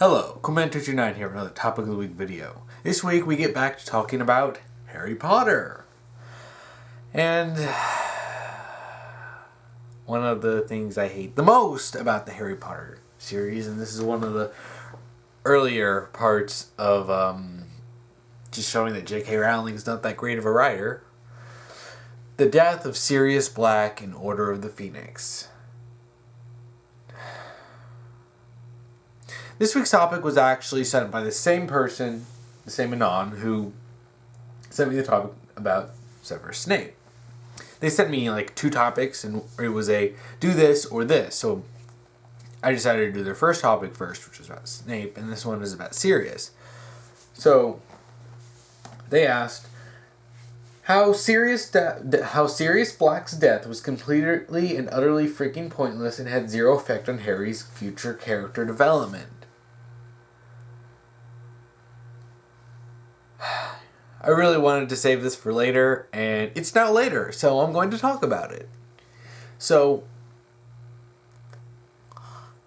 Hello, Commenter29 here with another Topic of the Week video. This week we get back to talking about Harry Potter. And one of the things I hate the most about the Harry Potter series, and this is one of the earlier parts of just showing that J.K. Rowling is not that great of a writer, the death of Sirius Black in Order of the Phoenix. This week's topic was actually sent by the same person, the same anon, who sent me the topic about Severus Snape. They sent me like two topics, and it was a do this or this. So I decided to do their first topic first, which was about Snape, and this one is about Sirius. So they asked how Sirius Black's death was completely and utterly freaking pointless and had zero effect on Harry's future character development. I really wanted to save this for later, and it's now later, so I'm going to talk about it. So,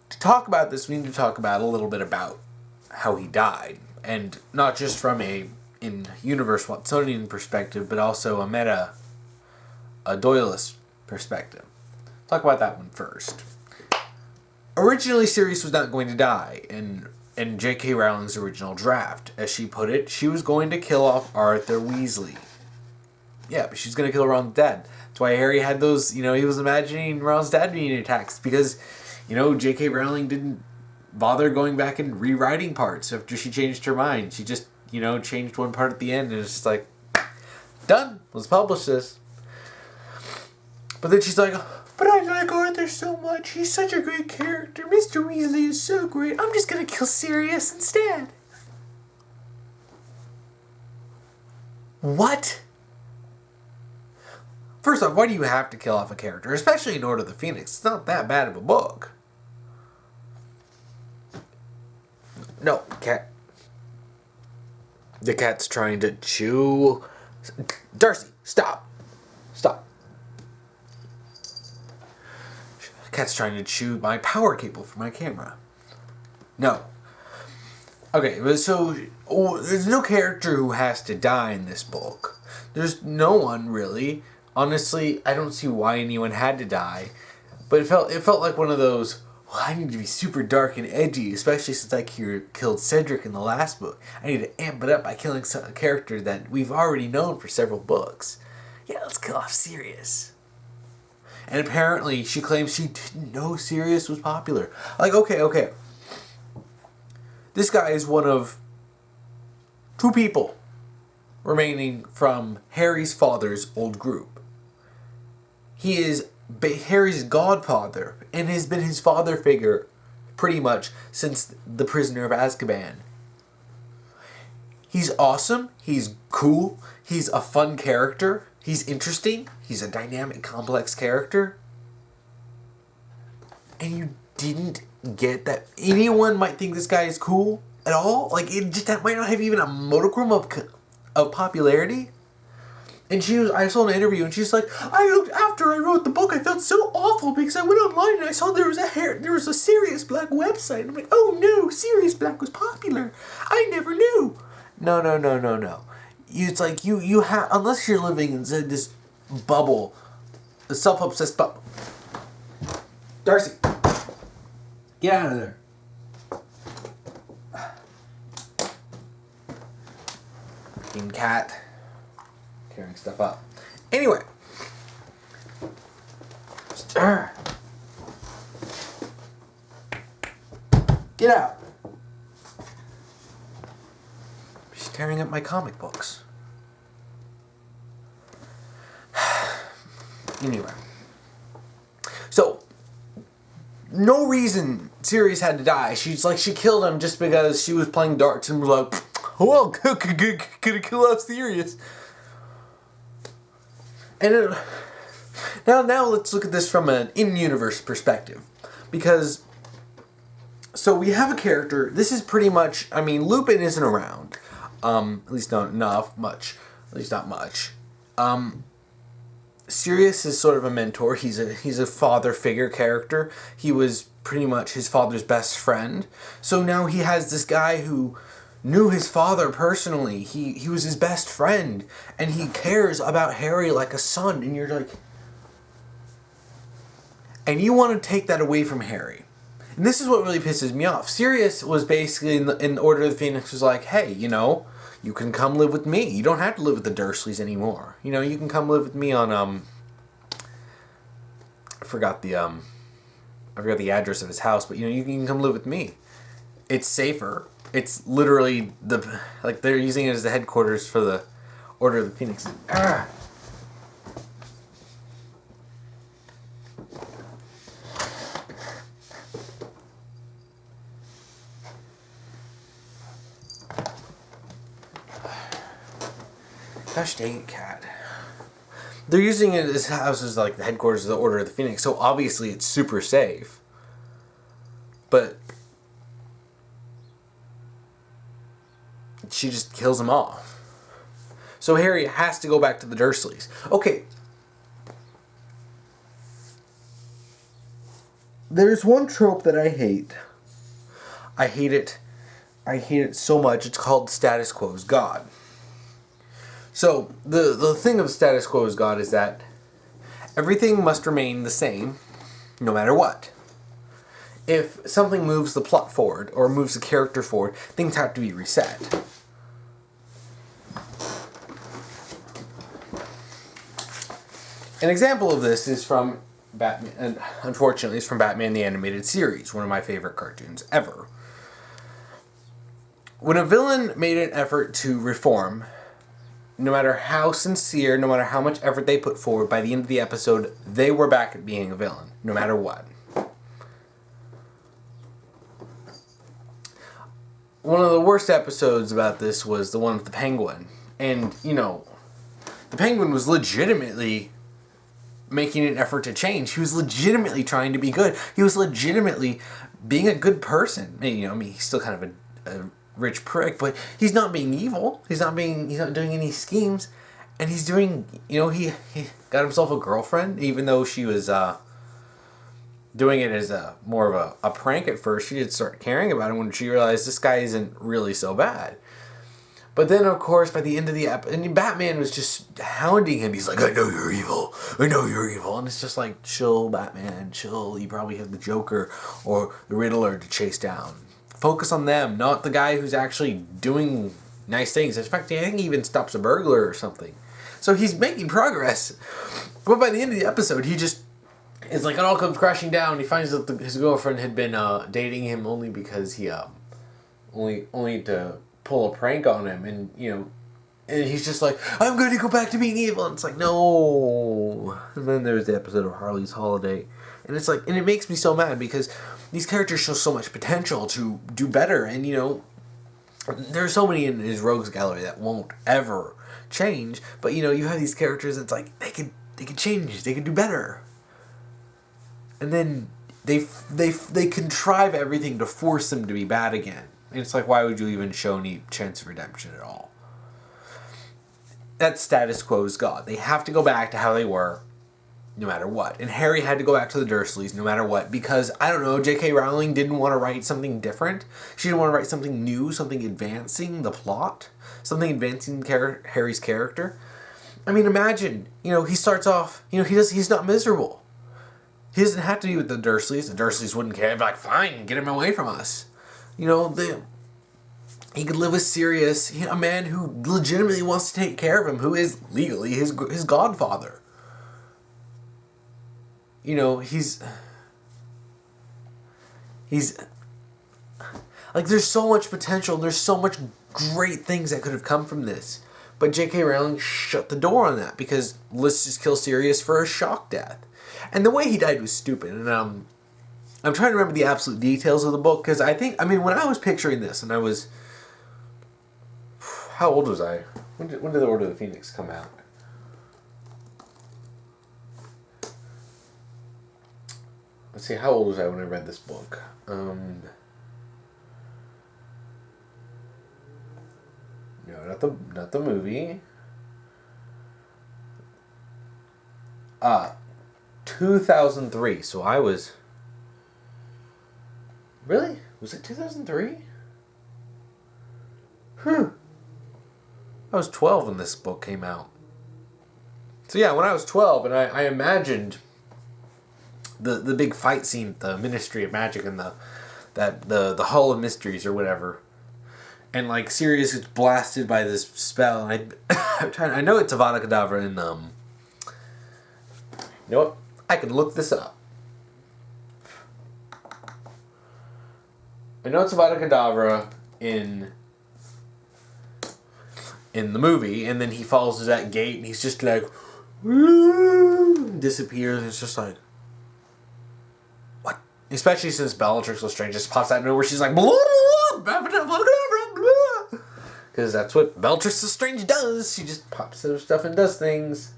to talk about this, we need to talk about a little bit about how he died, and not just from a in-universe Watsonian perspective, but also a Doyleist perspective. Talk about that one first. Originally, Sirius was not going to die, and in J.K. Rowling's original draft, as she put it, she was going to kill off Arthur Weasley. Yeah, but she's going to kill Ron's dad. That's why Harry had those, he was imagining Ron's dad being attacked, because, J.K. Rowling didn't bother going back and rewriting parts after she changed her mind. She just, changed one part at the end, and it's just like, done, let's publish this. But then she's like, but I like Arthur so much. He's such a great character. Mr. Weasley is so great. I'm just going to kill Sirius instead. What? First off, why do you have to kill off a character? Especially in Order of the Phoenix. It's not that bad of a book. No, cat. The cat's trying to chew. Darcy, stop. Stop. Cat's trying to chew my power cable for my camera. No. Okay, so there's no character who has to die in this book. There's no one really. Honestly, I don't see why anyone had to die. But it felt like one of those, I need to be super dark and edgy, especially since I killed Cedric in the last book. I need to amp it up by killing a character that we've already known for several books. Yeah, let's kill off Sirius. And apparently, she claims she didn't know Sirius was popular. Like, okay. This guy is one of two people remaining from Harry's father's old group. He is Harry's godfather and has been his father figure pretty much since The Prisoner of Azkaban. He's awesome. He's cool. He's a fun character. He's interesting. He's a dynamic, complex character. And you didn't get that anyone might think this guy is cool at all? Like, that might not have even a modicum of popularity. And I saw an interview, and she's like, after I wrote the book, I felt so awful because I went online and I saw there was a Sirius Black website. I'm like, oh no, Sirius Black was popular. I never knew. No. It's like you have, unless you're living inside this bubble, a self-obsessed bubble. Darcy, get out of there. Fucking cat, tearing stuff up. Anyway, get out. She's tearing up my comic books. Anyway. So, no reason Sirius had to die. She killed him just because she was playing darts and was like, well, gonna kill off Sirius. And now let's look at this from an in-universe perspective. Because, so we have a character, this is pretty much, Lupin isn't around. At least not much. Sirius is sort of a mentor. He's a father figure character. He was pretty much his father's best friend. So now he has this guy who knew his father personally. He was his best friend, and he cares about Harry like a son. And you're like, and you want to take that away from Harry. And this is what really pisses me off. Sirius was basically in Order of the Phoenix was like, hey, you can come live with me. You don't have to live with the Dursleys anymore. You can come live with me on I forgot the address of his house, but you can come live with me. It's safer. It's literally they're using it as the headquarters for the Order of the Phoenix. Ah. Gosh dang it, cat. They're using it as house as like the headquarters of the Order of the Phoenix, so obviously it's super safe. But she just kills him off. So Harry has to go back to the Dursleys. Okay. There's one trope that I hate. I hate it. I hate it so much. It's called status quo is God. So, the thing of status quo is God is that everything must remain the same, no matter what. If something moves the plot forward, or moves the character forward, things have to be reset. An example of this is from Batman, and unfortunately it's from Batman the Animated Series, one of my favorite cartoons ever. When a villain made an effort to reform, no matter how sincere, no matter how much effort they put forward, by the end of the episode, they were back at being a villain, no matter what. One of the worst episodes about this was the one with the Penguin. And, the Penguin was legitimately making an effort to change. He was legitimately trying to be good. He was legitimately being a good person. He's still kind of a rich prick, but he's not being evil. He's not doing any schemes, and he's doing. He got himself a girlfriend, even though she was doing it as more of a prank at first. She did start caring about him when she realized this guy isn't really so bad. But then, of course, by the end of the episode, and Batman was just hounding him. He's like, I know you're evil. I know you're evil. And it's just like, chill, Batman, chill. You probably have the Joker or the Riddler to chase down. Focus on them, not the guy who's actually doing nice things. In fact, I think he even stops a burglar or something. So he's making progress. But by the end of the episode, it's like it all comes crashing down. He finds that his girlfriend had been dating him only because he only to pull a prank on him, and and he's just like, I'm going to go back to being evil. And it's like, no. And then there's the episode of Harley's Holiday, and it's like, and it makes me so mad because these characters show so much potential to do better, and there's so many in his rogues gallery that won't ever change. But you have these characters. It's like they could change. They could do better. And then they contrive everything to force them to be bad again. And it's like, why would you even show any chance of redemption at all? That status quo is God. They have to go back to how they were, no matter what. And Harry had to go back to the Dursleys, no matter what, because, I don't know, J.K. Rowling didn't want to write something different. She didn't want to write something new, something advancing the plot, something advancing Harry's character. I mean, imagine, he starts off, he's not miserable. He doesn't have to be with the Dursleys. The Dursleys wouldn't care. They'd be like, fine, get him away from us. He could live with Sirius, a man who legitimately wants to take care of him, who is legally his godfather. He's like, there's so much potential. There's so much great things that could have come from this. But J.K. Rowling shut the door on that because let's just kill Sirius for a shock death. And the way he died was stupid. And I'm trying to remember the absolute details of the book because when I was picturing this and I was... How old was I? When did the Order of the Phoenix come out? Let's see, how old was I when I read this book? No, not the movie. 2003. So I was... Really? Was it 2003? I was 12 when this book came out. So yeah, when I was 12, and I imagined the big fight scene at the Ministry of Magic and the Hall of Mysteries or whatever. And like Sirius gets blasted by this spell, and I know it's Avada Kedavra in you know what? I can look this up. I know it's Avada Kedavra in the movie, and then he falls to that gate, and he's just like, disappears, and it's just like, what? Especially since Bellatrix Lestrange just pops out of nowhere, she's like, because that's what Bellatrix Lestrange does. She just pops out of stuff and does things.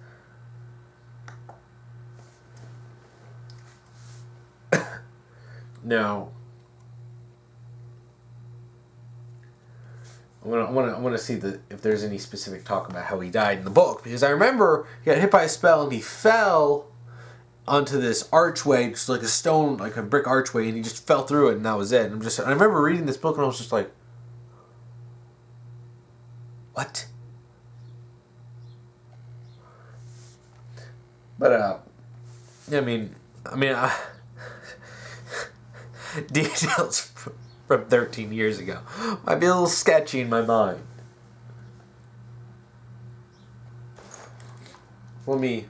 No. I want to see if there's any specific talk about how he died in the book, because I remember he got hit by a spell and he fell onto this archway, just like a stone, like a brick archway, and he just fell through it, and that was it. And I remember reading this book and I was just like, what? But I mean, details from 13 years ago might be a little sketchy in my mind. Let me...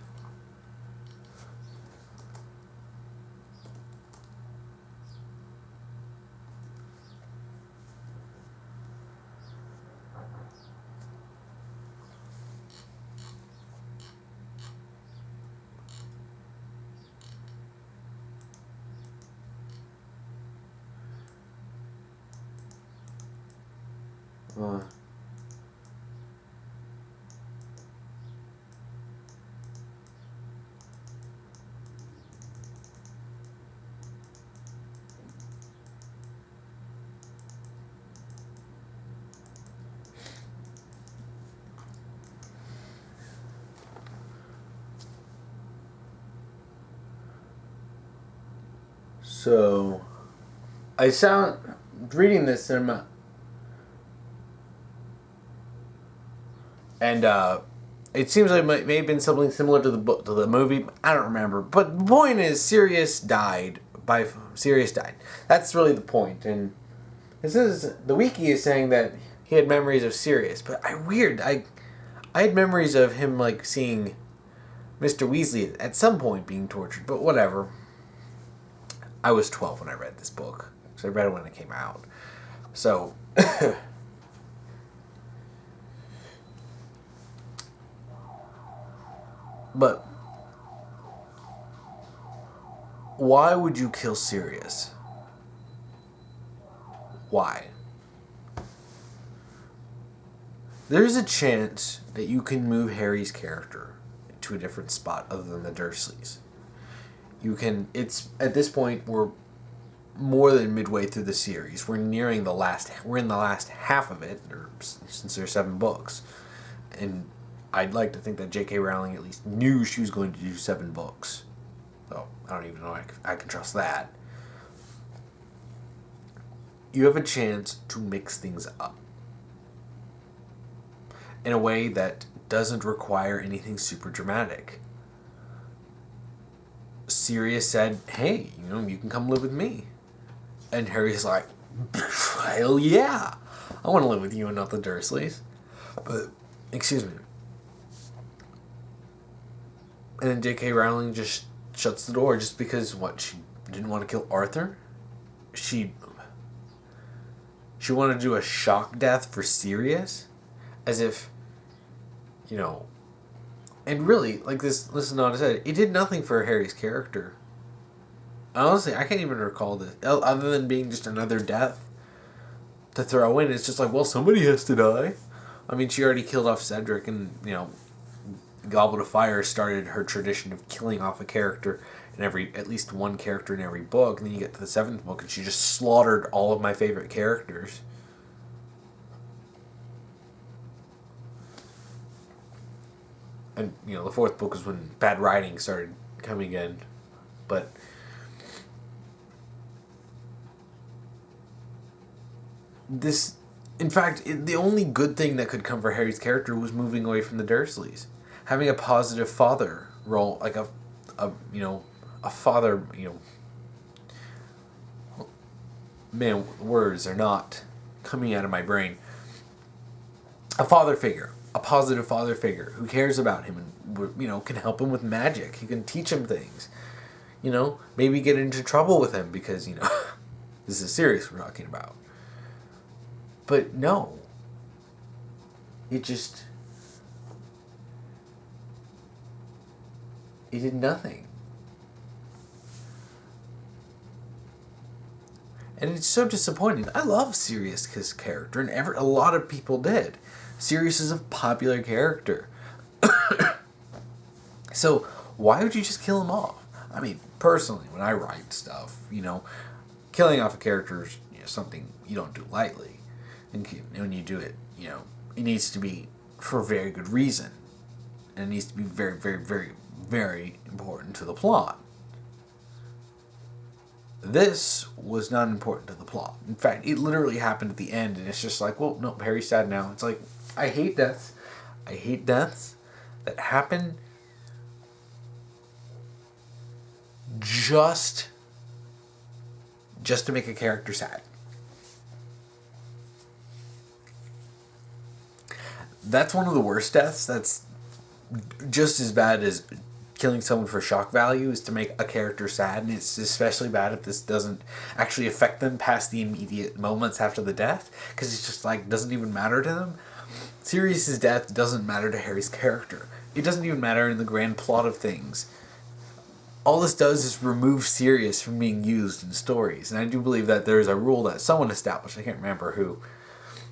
So, reading this and it seems like it may have been something similar to the book, to the movie. I don't remember, but the point is, Sirius died. That's really the point. And the wiki is saying that he had memories of Sirius, but I had memories of him like seeing Mr. Weasley at some point being tortured, but whatever. I was 12 when I read this book, so I read it when it came out. So, but why would you kill Sirius? Why? There's a chance that you can move Harry's character to a different spot other than the Dursleys. It's at this point, we're more than midway through the series. We're in the last half of it, since there's 7 books. And I'd like to think that J.K. Rowling at least knew she was going to do 7 books. So, I don't even know I can trust that. You have a chance to mix things up in a way that doesn't require anything super dramatic. Sirius said, hey, you can come live with me. And Harry's like, hell yeah. I want to live with you and not the Dursleys. But, excuse me. And then J.K. Rowling just shuts the door just because, she didn't want to kill Arthur? She wanted to do a shock death for Sirius? As if, and really, like this, listen to what I said, it did nothing for Harry's character. Honestly, I can't even recall this, other than being just another death to throw in. It's just like, well, somebody has to die. I mean, she already killed off Cedric, and, Goblet of Fire started her tradition of killing off a character in at least one character in every book, and then you get to the 7th book, and she just slaughtered all of my favorite characters. And, the fourth book was when bad writing started coming in. But this, in fact, the only good thing that could come for Harry's character was moving away from the Dursleys. Having a positive father role, like a father, man, words are not coming out of my brain. A father figure, a positive father figure who cares about him and, can help him with magic. He can teach him things. Maybe get into trouble with him because, this is Sirius we're talking about. But no. It did nothing. And it's so disappointing. I love Sirius' character, and a lot of people did. Sirius is a popular character. So, why would you just kill him off? I mean, personally, when I write stuff, killing off a character is something you don't do lightly. And when you do it, it needs to be for a very good reason. And it needs to be very, very, very, very important to the plot. This was not important to the plot. In fact, it literally happened at the end, and it's just like, well, no, Harry's sad now. It's like, I hate deaths. I hate deaths that happen just to make a character sad. That's one of the worst deaths. That's just as bad as killing someone for shock value, is to make a character sad, and it's especially bad if this doesn't actually affect them past the immediate moments after the death, because it's just like doesn't even matter to them. Sirius's death doesn't matter to Harry's character. It doesn't even matter in the grand plot of things. All this does is remove Sirius from being used in stories, and I do believe that there is a rule that someone established, I can't remember who,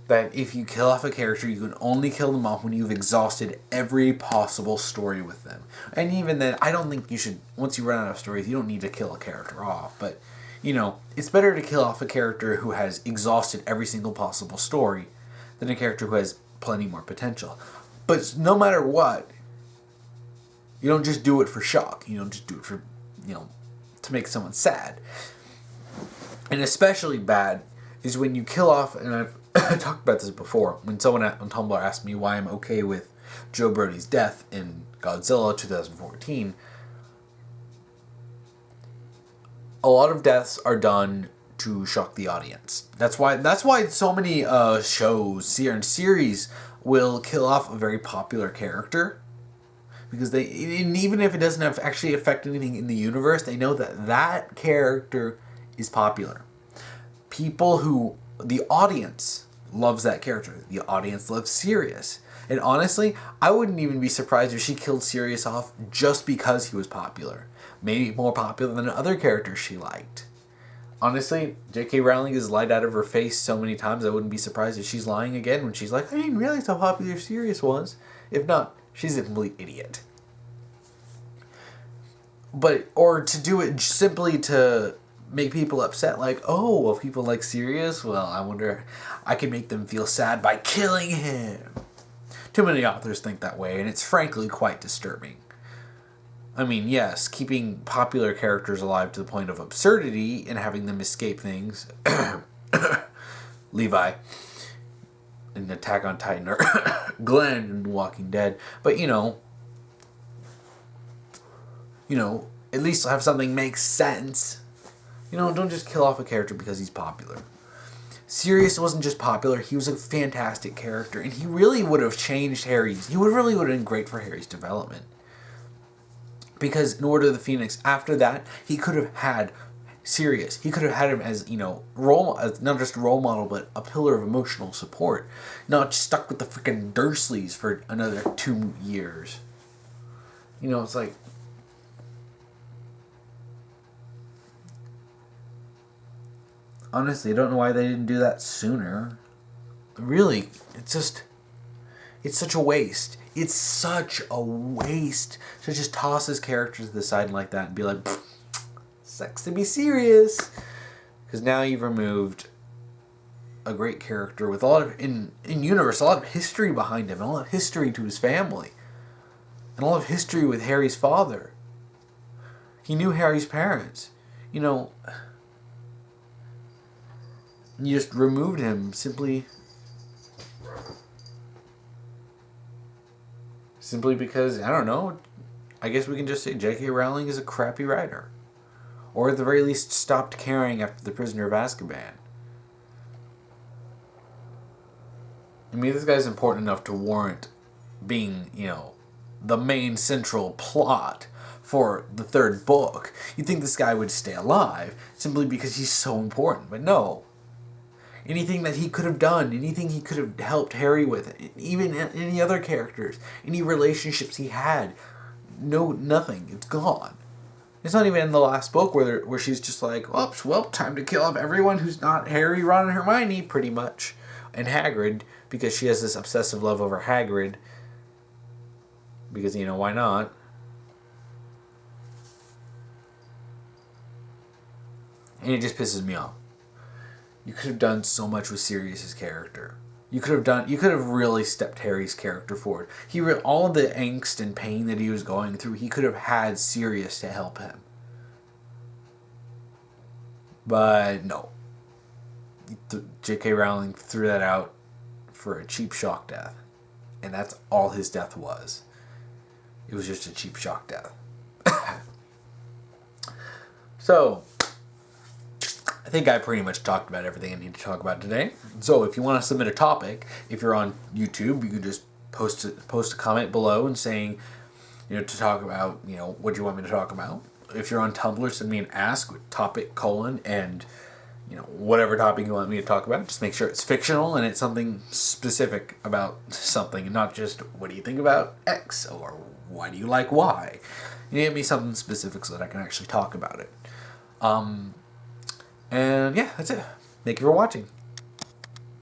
that if you kill off a character, you can only kill them off when you've exhausted every possible story with them. And even then, I don't think you should, once you run out of stories, you don't need to kill a character off. But, it's better to kill off a character who has exhausted every single possible story than a character who has plenty more potential. But no matter what, you don't just do it for shock. You don't just do it for, to make someone sad. And especially bad is when you kill off, and I've talked about this before, when someone on Tumblr asked me why I'm okay with Joe Brody's death in Godzilla 2014. A lot of deaths are done to shock the audience. That's why so many shows and series will kill off a very popular character, because even if it doesn't actually affect anything in the universe, they know that character is popular. The audience loves that character. The audience loves Sirius. And honestly, I wouldn't even be surprised if she killed Sirius off just because he was popular. Maybe more popular than other characters she liked. Honestly, J.K. Rowling has lied out of her face so many times, I wouldn't be surprised if she's lying again when she's like, I didn't realize how popular Sirius was. If not, she's a complete idiot. Or to do it simply to make people upset, like, oh, well, people like Sirius, well, I wonder, I can make them feel sad by killing him. Too many authors think that way, and it's frankly quite disturbing. I mean, yes, keeping popular characters alive to the point of absurdity and having them escape things, Levi in Attack on Titan, or Glenn in Walking Dead, but at least have something make sense. Don't just kill off a character because he's popular. Sirius wasn't just popular, he was a fantastic character, and he really would have changed he would have been great for Harry's development. Because in Order of the Phoenix, after that, he could have had Sirius. He could have had him as, not just a role model, but a pillar of emotional support. Not stuck with the freaking Dursleys for another 2 years. It's like, honestly, I don't know why they didn't do that sooner. Really, it's such a waste. It's such a waste to just toss his characters to the side like that and be like, sucks to be serious. Because now you've removed a great character with a lot of, in universe, a lot of history behind him, and a lot of history to his family. and all of history with Harry's father. He knew Harry's parents. You know, you just removed him simply because, I don't know, I guess we can just say J.K. Rowling is a crappy writer. Or at the very least stopped caring after The Prisoner of Azkaban. I mean, this guy's important enough to warrant being, you know, the main central plot for the third book. You'd think this guy would stay alive simply because he's so important, but no. Anything that he could have done, anything he could have helped Harry with, even any other characters, any relationships he had, no, nothing. It's gone. It's not even in the last book where she's just like, oops, well, time to kill off everyone who's not Harry, Ron, and Hermione, pretty much. And Hagrid, because she has this obsessive love over Hagrid. Because, you know, why not? And it just pisses me off. You could have done so much with Sirius's character. You could have really stepped Harry's character forward. All of the angst and pain that he was going through, he could have had Sirius to help him. But no. J.K. Rowling threw that out for a cheap shock death. And that's all his death was. It was just a cheap shock death. So, I think I pretty much talked about everything I need to talk about today. So if you want to submit a topic, if you're on YouTube, you can just post a comment below and saying, you know, to talk about, you know, what you want me to talk about. If you're on Tumblr, send me an ask with topic : and, you know, whatever topic you want me to talk about. Just make sure it's fictional and it's something specific about something, and not just what do you think about X or why do you like Y. You give me something specific so that I can actually talk about it. And yeah, that's it. Thank you for watching.